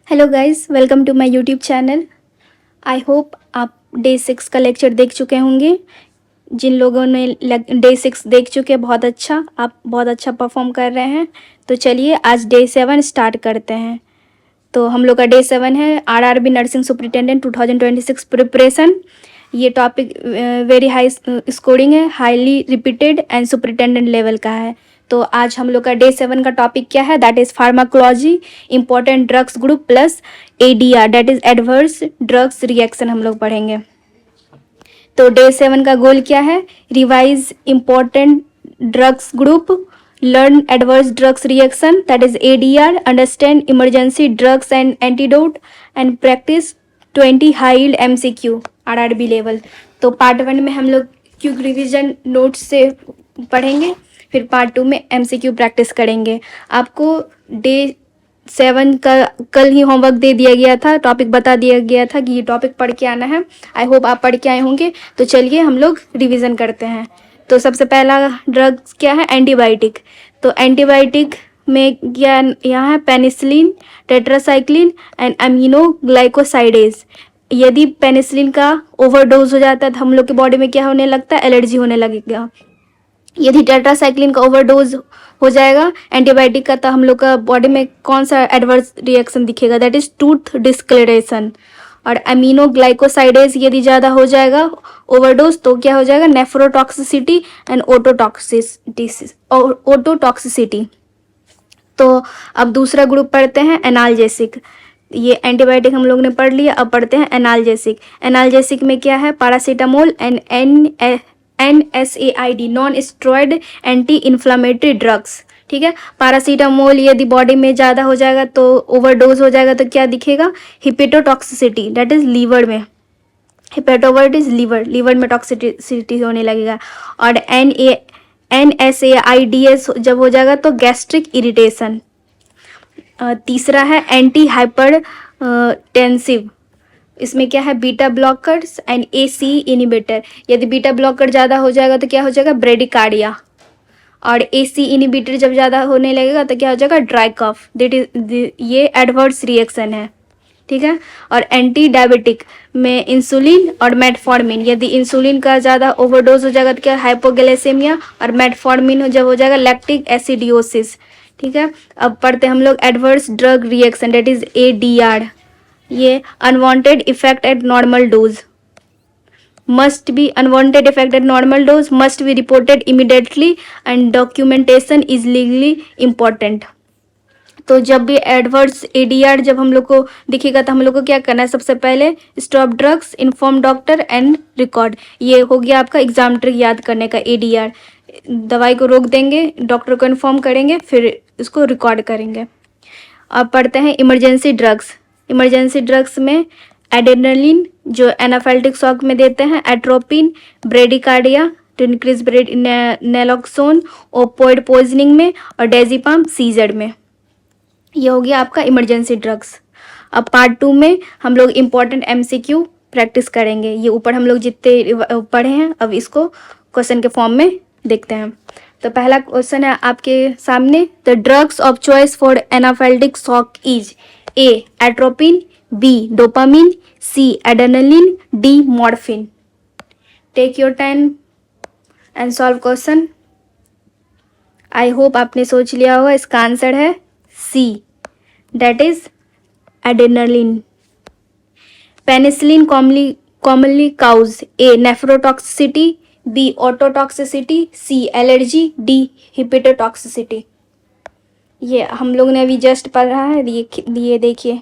Hello guys, welcome to my YouTube channel. I hope आप day 6 का lecture देख चुके होंगे। जिन लोगों ने डे 6 देख चुके हैं, बहुत अच्छा, आप बहुत अच्छा परफॉर्म कर रहे हैं। तो चलिए आज डे 7 स्टार्ट करते हैं। तो हम लोग का डे 7 है आरआरबी नर्सिंग सुपरिटेंडेंट 2026 प्रिपरेशन। ये टॉपिक वेरी हाई स्कोरिंग है, highly repeated and superintendent level का है। तो आज हम लोग का डे 7 का टॉपिक क्या है, that is pharmacology, important drugs group plus ADR, that is adverse drugs reaction हम लोग पढ़ेंगे। तो डे 7 का गोल क्या है, revise important drugs group, learn adverse drugs reaction, that is ADR, understand emergency drugs and antidote, and practice 20 high yield MCQ RRB level. तो part 1 में हम लोग क्विक रिवीजन नोट्स से पढ़ेंगे, फिर पार्ट 2 में MCQ प्रैक्टिस करेंगे। आपको डे 7 का कल ही होमवर्क दे दिया गया था, टॉपिक बता दिया गया था कि ये टॉपिक पढ़ के आना है। आई होप आप पढ़ के आए होंगे। तो चलिए हम लोग रिवीजन करते हैं। तो सबसे पहला ड्रग क्या है, एंटीबायोटिक। तो एंटीबायोटिक में क्या यहाँ है, पेनिसिलिन, टेट्रासाइक्लिन एंड अमीनोग्लाइकोसाइडेज। यदि पेनिसिलिन का ओवरडोज हो जाता है तो हम लोग के बॉडी में क्या होने लगता है, एलर्जी होने लगेगा। यदि टेट्रासाइक्लिन का ओवरडोज हो जाएगा एंटीबायोटिक का, तो हम लोग का बॉडी में कौन सा एडवर्स रिएक्शन दिखेगा, दैट इज टूथ डिस्कलरेशन। और अमीनोग्लाइकोसाइडेज यदि ज़्यादा हो जाएगा ओवरडोज तो क्या हो जाएगा, नेफ्रोटॉक्सिसिटी एंड ओटोटॉक्सिसिटी। तो अब दूसरा ग्रुप पढ़ते हैं, एनाल्जेसिक। ये एंटीबायोटिक हम लोग ने पढ़ लिया, अब पढ़ते हैं एनाल्जेसिक। एनाल्जेसिक में क्या है, paracetamol and NSAID, non steroid anti inflammatory drugs. ठीक है, पैरासीटामोल यदि बॉडी में ज़्यादा हो जाएगा तो ओवरडोज हो जाएगा तो क्या दिखेगा, हिपेटोटॉक्सिसिटी, दैट इज लीवर में, हिपेटोवर्ट इज लीवर में टॉक्सिसिटी होने लगेगा। और NSAIDS जब हो जाएगा तो गैस्ट्रिक इरिटेशन। तीसरा है एंटी हाइपर टेंसिव। इसमें क्या है, beta blockers and AC inhibitor. यदि बीटा ब्लॉकर ज़्यादा हो जाएगा तो क्या हो जाएगा, ब्रेडिकार्डिया। और AC इनिबिटर जब ज़्यादा होने लगेगा तो क्या हो जाएगा, ड्राई कफ। ये एडवर्स रिएक्शन है। ठीक है, और एंटी डायबिटिक में इंसुलिन और मेटफॉर्मिन। यदि इंसुलिन का ज़्यादा ओवरडोज हो जाएगा तो क्या, हाइपोग्लाइसेमिया। और मेटफॉर्मिन जब हो जाएगा, लैक्टिक एसिडियोसिस। ठीक है, अब पढ़ते हम लोग adverse drug reaction, that is ADR। ये unwanted effect at normal dose must be, unwanted effect at normal dose must be reported immediately and documentation is legally important। तो जब भी एडवर्स ADR जब हम लोग को दिखेगा तो हम लोग को क्या करना है, सबसे पहले stop drugs, inform doctor and record. ये हो गया आपका एग्जाम ट्रिक याद करने का, ADR। दवाई को रोक देंगे, डॉक्टर को इन्फॉर्म करेंगे, फिर इसको रिकॉर्ड करेंगे। अब पढ़ते हैं इमरजेंसी ड्रग्स। इमरजेंसी ड्रग्स में एड्रेनलिन जो एनाफाइलेटिक शॉक में देते हैं, atropine, bradycardia to increase naloxone opioid poisoning में, और डेजिपाम सीजर में। ये हो गया आपका इमरजेंसी ड्रग्स। अब पार्ट 2 में हम लोग इम्पॉर्टेंट MCQ प्रैक्टिस करेंगे। ये ऊपर हम लोग जितने पढ़े हैं अब इसको क्वेश्चन के फॉर्म में देखते हैं। तो पहला क्वेश्चन है आपके सामने, the drugs of choice for anaphylactic shock is A atropine, B dopamine, C adrenaline, D morphine. Take your time and solve question. I hope आपने सोच लिया होगा, इसका आंसर है C, that is adrenaline. Penicillin commonly cause A nephrotoxicity, B ototoxicity, C allergy, D hepatotoxicity. ये हम लोग ने अभी जस्ट पढ़ा है, ये देखिए,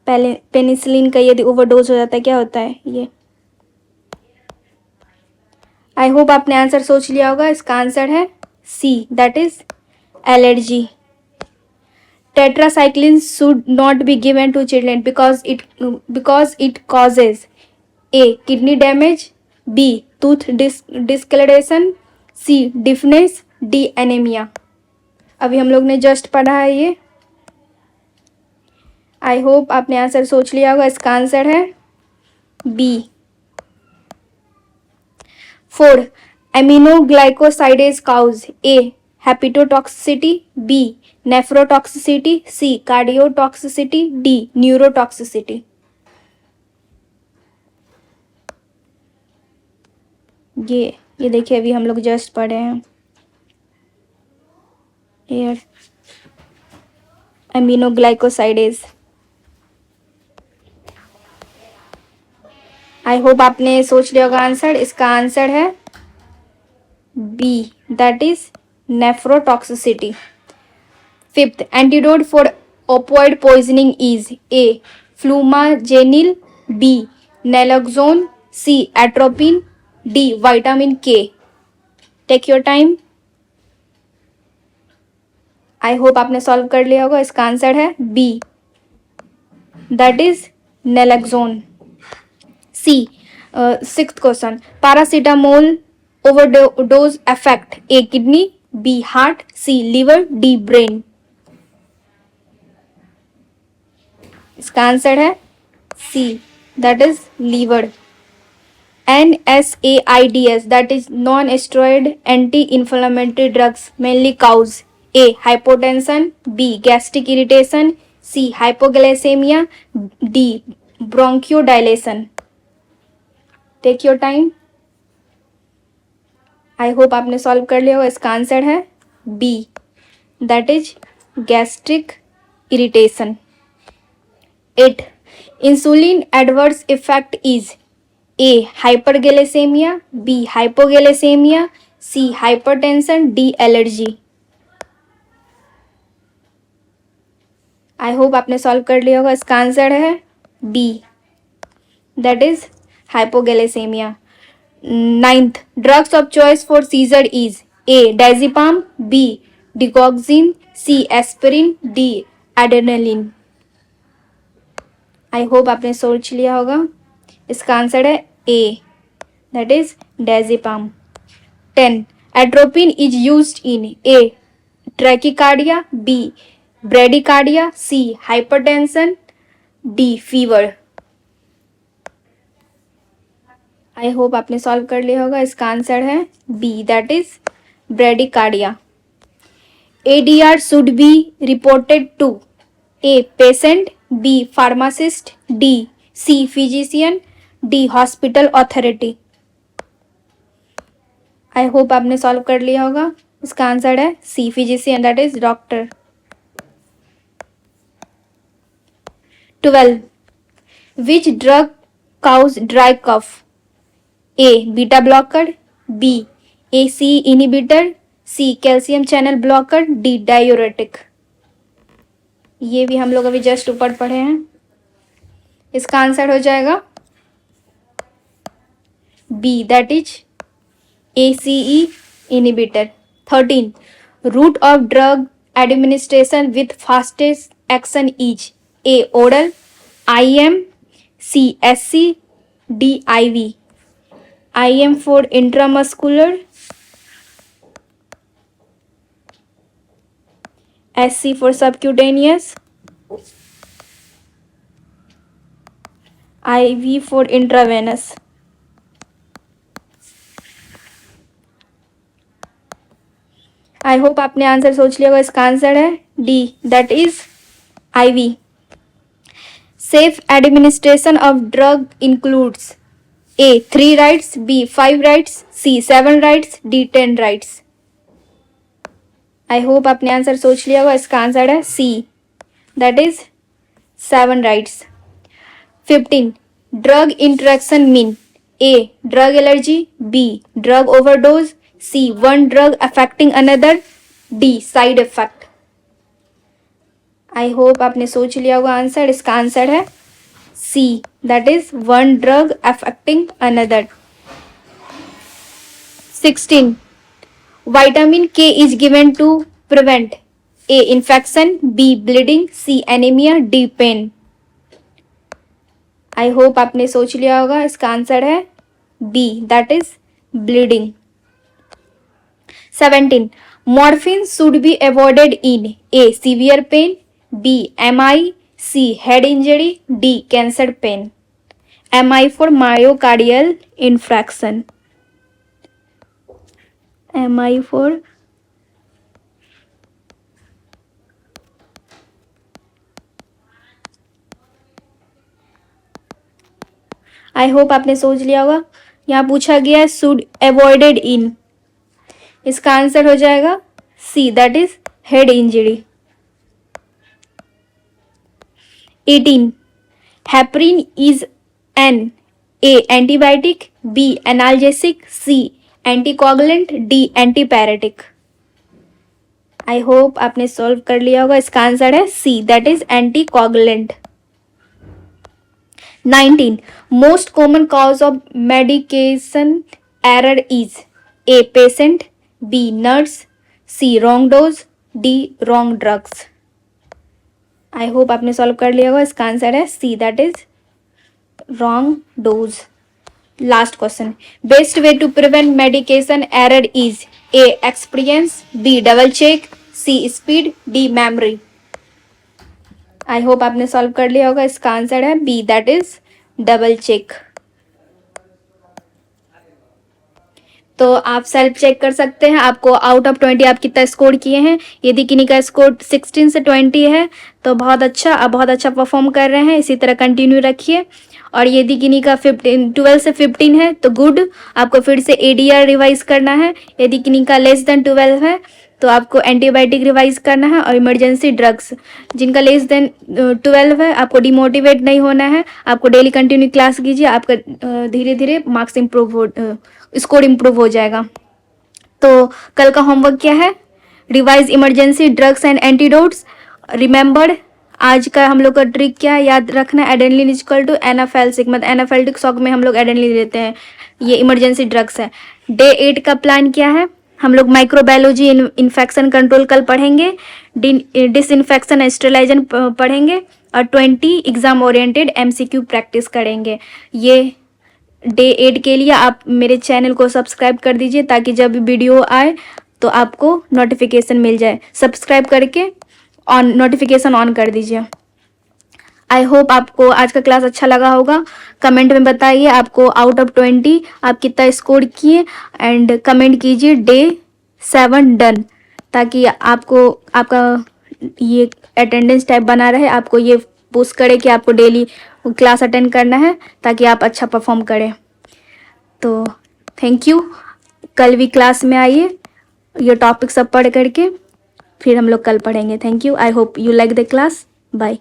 पहले पेनिसिलिन का यदि ओवरडोज हो जाता है क्या होता है ये। आई होप आपने आंसर सोच लिया होगा, इसका आंसर है C, that is allergy. Tetracycline should not be given to children because it causes A kidney damage, B tooth discoloration, C deafness, D anemia। अभी हम लोग ने जस्ट पढ़ा है ये। आई होप आपने आंसर सोच लिया होगा, इसका आंसर है B। 4 aminoglycosides cause A hepatotoxicity, B. nephrotoxicity, C. cardiotoxicity, D. neurotoxicity. ये देखिए अभी हम लोग जस्ट पढ़े हैं हेयर एमिनोग्लाइकोसाइडेज। आई होप आपने सोच लिया होगा आंसर। इसका आंसर है B, that is nephrotoxicity. Fifth, antidote for opioid poisoning is A flumazenil, B naloxone, C atropine, D vitamin K. Take your time. I hope आपने सॉल्व कर लिया होगा। इसका आंसर है B, that is naloxone. C, sixth question, paracetamol overdose affect A kidney, B heart, C liver, D brain. इसका answer है C, that is liver. NSAIDs, that is non-steroid anti-inflammatory drugs, mainly cause A. hypotension, B. gastric irritation, C. hypoglycemia, D. bronchodilation. Take your time. I hope आपने solve कर लिया होगा। इसका answer है B, that is gastric irritation. 8. Insulin adverse effect is A. hyperglycemia, B. hypoglycemia, C. hypertension, D. allergy. I hope आपने solve कर लिया होगा। इसका आंसर है B, that is hypoglycaemia. 9th, drugs of choice for seizure is A diazepam, B digoxin, C aspirin, D adrenaline. I hope आपने सोच लिया होगा। इसका आंसर है A, that is diazepam. 10, atropine is used in A tachycardia, B bradycardia, C hypertension, D fever. I hope आपने solve कर लिया होगा। इसका आंसर है B, that is bradycardia. ADR should be reported to A. patient, B. pharmacist, D. C. physician, D. hospital authority. I hope आपने solve कर लिया होगा। इसका आंसर है C, physician, that is doctor. 12, which drug causes dry cough? A beta blocker, B AC inhibitor, C calcium channel blocker, D diuretic. ये भी हम लोग अभी जस्ट ऊपर पढ़े हैं। इसका आंसर हो जाएगा B, that is ACE inhibitor. 13, route of drug administration with fastest action is A. oral, IM, C. SC, D. IV. IM for intramuscular, SC for subcutaneous, IV for intravenous. I hope आपने answer सोच लिया होगा। इसका answer है D, that is IV. Safe administration of drug includes A. 3 rights, B. 5 rights, C. 7 rights, D. 10 rights. I hope आपने answer सोच लिया होगा। इसका आंसर है C, that is 7 rights. 15, drug interaction mean A. Drug allergy, B. Drug overdose, C. one drug affecting another, D. side effect. I hope आपने सोच लिया होगा आंसर। इसका आंसर है C, that is one drug affecting another. 16, vitamin K is given to prevent A. infection, B. bleeding, C. anemia, D. pain. I hope आपने सोच लिया होगा। इसका आंसर है B, that is bleeding. 17, morphine should be avoided in A. severe pain, B. MI, C. head injury, D. cancer pain. MI for myocardial infarction. MI for I hope आपने सोच लिया होगा। यहाँ पूछा गया है शुड अवॉइडेड इन, इसका answer हो जाएगा C, that is head injury. 18 heparin is an A antibiotic, B analgesic, C anticoagulant, D antipyretic. I hope आपने सॉल्व कर लिया होगा। इसका आंसर है C, that is anticoagulant. 19 most common cause of medication error is A patient, B nurse, C wrong dose, D wrong drugs. I hope आपने solve कर लिया होगा। इसका आंसर है C, that is wrong dose. Last question, best way to prevent medication error is A experience, B double check, C speed, D memory. I hope आपने solve कर लिया होगा। इसका आंसर है B, that is double check. तो आप self check कर सकते हैं आपको आउट ऑफ 20 आप कितना स्कोर किए हैं। यदि किन्हीं का स्कोर 16 से 20 है तो बहुत अच्छा, आप बहुत अच्छा परफॉर्म कर रहे हैं, इसी तरह कंटिन्यू रखिए। और यदि किन्हीं का 12 से 15 है तो गुड, आपको फिर से ADR रिवाइज करना है। यदि किन्हीं का लेस देन 12 है तो आपको एंटीबायोटिक रिवाइज करना है। और इमरजेंसी ड्रग्स, जिनका लेस देन 12 है आपको डिमोटिवेट नहीं होना है, आपको डेली कंटिन्यू क्लास कीजिए, आपका धीरे धीरे मार्क्स इम्प्रूव हो, स्कोर इम्प्रूव हो जाएगा। तो कल का होमवर्क क्या है? Revise emergency drugs and antidotes. Remembered, आज का हम लोग का ट्रिक क्या है याद रखना, एडेनलिन इक्वल टू एनाफेल्सिक, मतलब एनाफेल्टिक शॉक में हम लोग एडेनलिन लेते हैं, ये इमरजेंसी ड्रग्स है। डे 8 का प्लान क्या है? हम लोग माइक्रोबायोलॉजी इन्फेक्शन कंट्रोल कल पढ़ेंगे, डिसइंफेक्शन स्टेरिलाइजेशन पढ़ेंगे, और 20 एग्जाम ओरिएंटेड MCQ प्रैक्टिस करेंगे। ये डे 8 के लिए आप मेरे चैनल को सब्सक्राइब कर दीजिए ताकि जब भी वीडियो आए तो आपको नोटिफिकेशन मिल जाए। सब्सक्राइब करके नोटिफिकेशन ऑन कर दीजिए। आई होप आपको आज का क्लास अच्छा लगा होगा। कमेंट में बताइए आपको आउट ऑफ 20 आप कितना स्कोर किए, एंड कमेंट कीजिए डे 7 डन, ताकि आपको आपका ये अटेंडेंस टाइप बना रहे, आपको ये पुश करे कि आपको डेली क्लास अटेंड करना है ताकि आप अच्छा परफॉर्म करें। तो थैंक यू, कल भी क्लास में आइए, ये टॉपिक सब पढ़ करके फिर हम लोग कल पढ़ेंगे। Thank you, I hope you like the class. Bye.